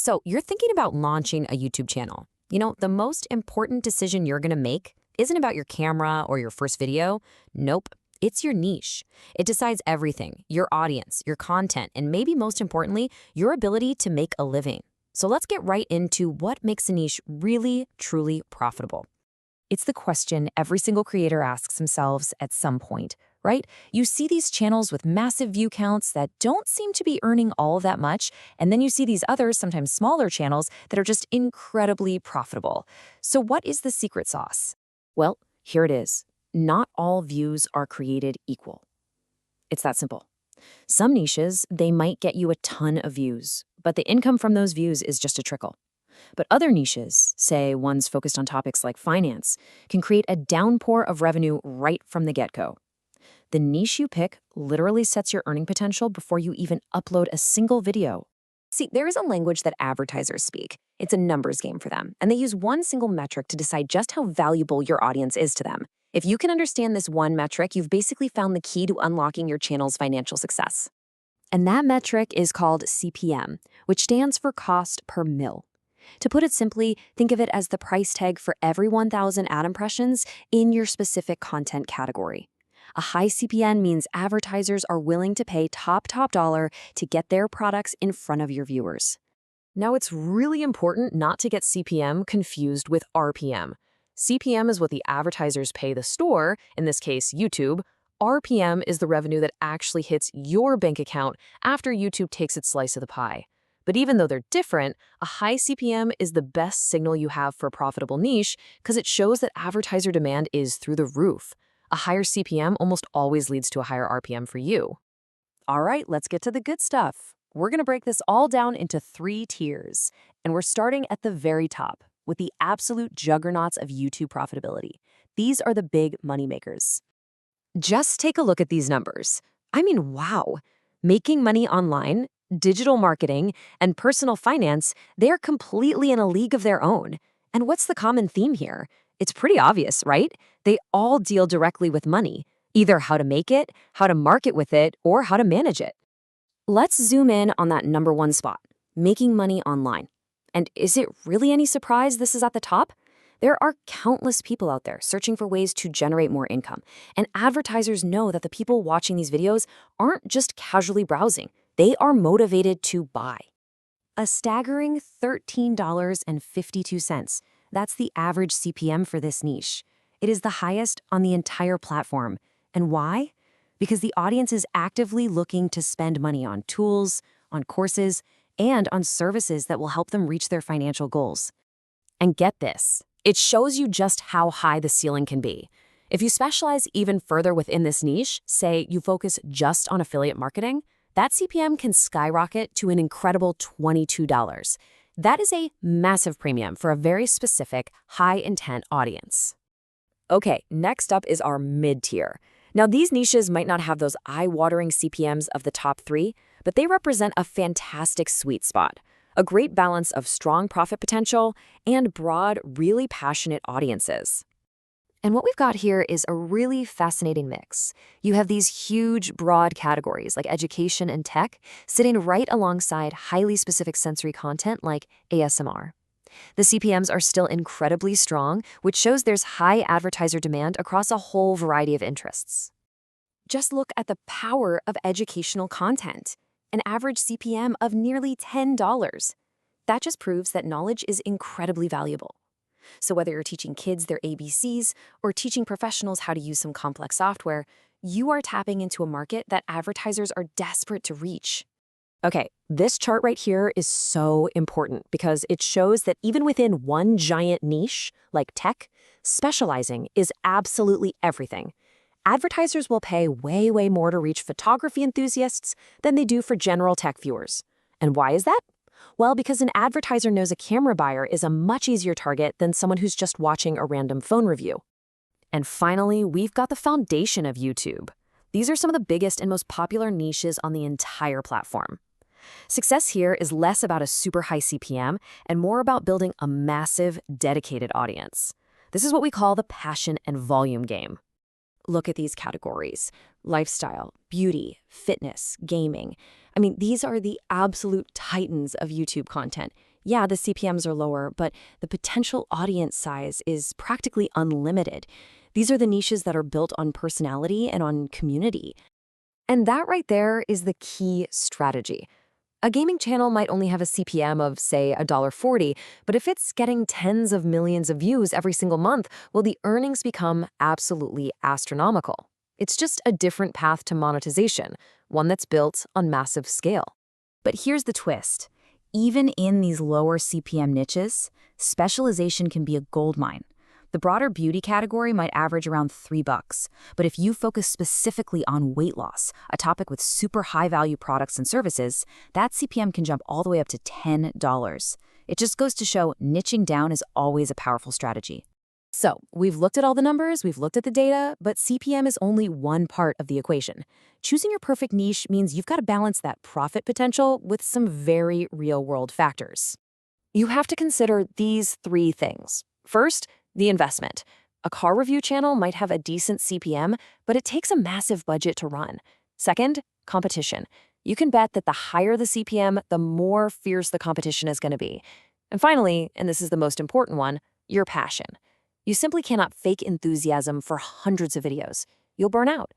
So you're thinking about launching a YouTube channel. The most important decision you're going to make isn't about your camera or your first video. Nope. It's your niche. It decides everything, your audience, your content, and maybe most importantly, your ability to make a living. So let's get right into what makes a niche really, truly profitable. It's the question every single creator asks themselves at some point, right? You see these channels with massive view counts that don't seem to be earning all that much, and then you see these others, sometimes smaller channels, that are just incredibly profitable. So what is the secret sauce? Well, here it is. Not all views are created equal. It's that simple. Some niches, they might get you a ton of views, but the income from those views is just a trickle. But other niches, say ones focused on topics like finance, can create a downpour of revenue right from the get-go. The niche you pick literally sets your earning potential before you even upload a single video. See, there is a language that advertisers speak. It's a numbers game for them, and they use one single metric to decide just how valuable your audience is to them. If you can understand this one metric, you've basically found the key to unlocking your channel's financial success. And that metric is called CPM, which stands for cost per mil. To put it simply, think of it as the price tag for every 1,000 ad impressions in your specific content category. A high CPM means advertisers are willing to pay top dollar to get their products in front of your viewers. Now, it's really important not to get CPM confused with RPM. CPM is what the advertisers pay the store, in this case, YouTube. RPM is the revenue that actually hits your bank account after YouTube takes its slice of the pie. But even though they're different, a high CPM is the best signal you have for a profitable niche because it shows that advertiser demand is through the roof. A higher CPM almost always leads to a higher RPM for you. All right, let's get to the good stuff. We're going to break this all down into 3 tiers, and we're starting at the very top with the absolute juggernauts of YouTube profitability. These are the big moneymakers. Just take a look at these numbers. I mean, wow. Making money online, digital marketing, and personal finance, they're completely in a league of their own. And what's the common theme here? It's pretty obvious, right? They all deal directly with money, either how to make it, how to market with it, or how to manage it. Let's zoom in on that number 1 spot, making money online. And is it really any surprise this is at the top? There are countless people out there searching for ways to generate more income, and advertisers know that the people watching these videos aren't just casually browsing. They are motivated to buy. A staggering $13.52. That's the average CPM for this niche. It is the highest on the entire platform. And why? Because the audience is actively looking to spend money on tools, on courses, and on services that will help them reach their financial goals. And get this, it shows you just how high the ceiling can be. If you specialize even further within this niche, say you focus just on affiliate marketing, that CPM can skyrocket to an incredible $22. That is a massive premium for a very specific, high-intent audience. Okay, next up is our mid-tier. Now, these niches might not have those eye-watering CPMs of the top 3, but they represent a fantastic sweet spot, a great balance of strong profit potential and broad, really passionate audiences. And what we've got here is a really fascinating mix. You have these huge, broad categories like education and tech sitting right alongside highly specific sensory content like ASMR. The CPMs are still incredibly strong, which shows there's high advertiser demand across a whole variety of interests. Just look at the power of educational content, an average CPM of nearly $10. That just proves that knowledge is incredibly valuable. So whether you're teaching kids their ABCs or teaching professionals how to use some complex software, you are tapping into a market that advertisers are desperate to reach. Okay, this chart right here is so important because it shows that even within one giant niche, like tech, specializing is absolutely everything. Advertisers will pay way more to reach photography enthusiasts than they do for general tech viewers. And why is that? Well, because an advertiser knows a camera buyer is a much easier target than someone who's just watching a random phone review. And finally, we've got the foundation of YouTube. These are some of the biggest and most popular niches on the entire platform. Success here is less about a super high CPM and more about building a massive, dedicated audience. This is what we call the passion and volume game. Look at these categories. lifestyle, beauty, fitness, gaming. I mean, these are the absolute titans of YouTube content. Yeah, the CPMs are lower, but the potential audience size is practically unlimited. These are the niches that are built on personality and on community. And that right there is the key strategy. A gaming channel might only have a CPM of, say, $1.40, but if it's getting tens of millions of views every single month, well, the earnings become absolutely astronomical. It's just a different path to monetization, one that's built on massive scale. But here's the twist. Even in these lower CPM niches, specialization can be a goldmine. The broader beauty category might average around $3, but if you focus specifically on weight loss, a topic with super high-value products and services, that CPM can jump all the way up to $10. It just goes to show niching down is always a powerful strategy. So, we've looked at all the numbers, we've looked at the data, but CPM is only one part of the equation. Choosing your perfect niche means you've got to balance that profit potential with some very real-world factors. You have to consider these three things. First, the investment. A car review channel might have a decent CPM, but it takes a massive budget to run. Second, competition. You can bet that the higher the CPM, the more fierce the competition is going to be. And finally, and this is the most important one, your passion. You simply cannot fake enthusiasm for hundreds of videos. You'll burn out.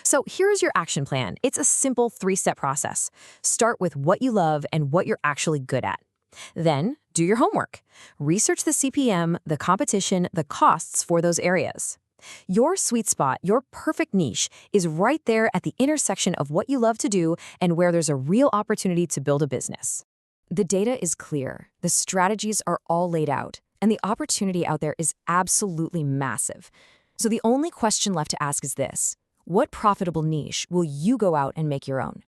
So here's your action plan. It's a simple 3-step process. Start with what you love and what you're actually good at. Then, do your homework. Research the CPM, the competition, the costs for those areas. Your sweet spot, your perfect niche, is right there at the intersection of what you love to do and where there's a real opportunity to build a business. The data is clear, the strategies are all laid out, and the opportunity out there is absolutely massive. So the only question left to ask is this: what profitable niche will you go out and make your own?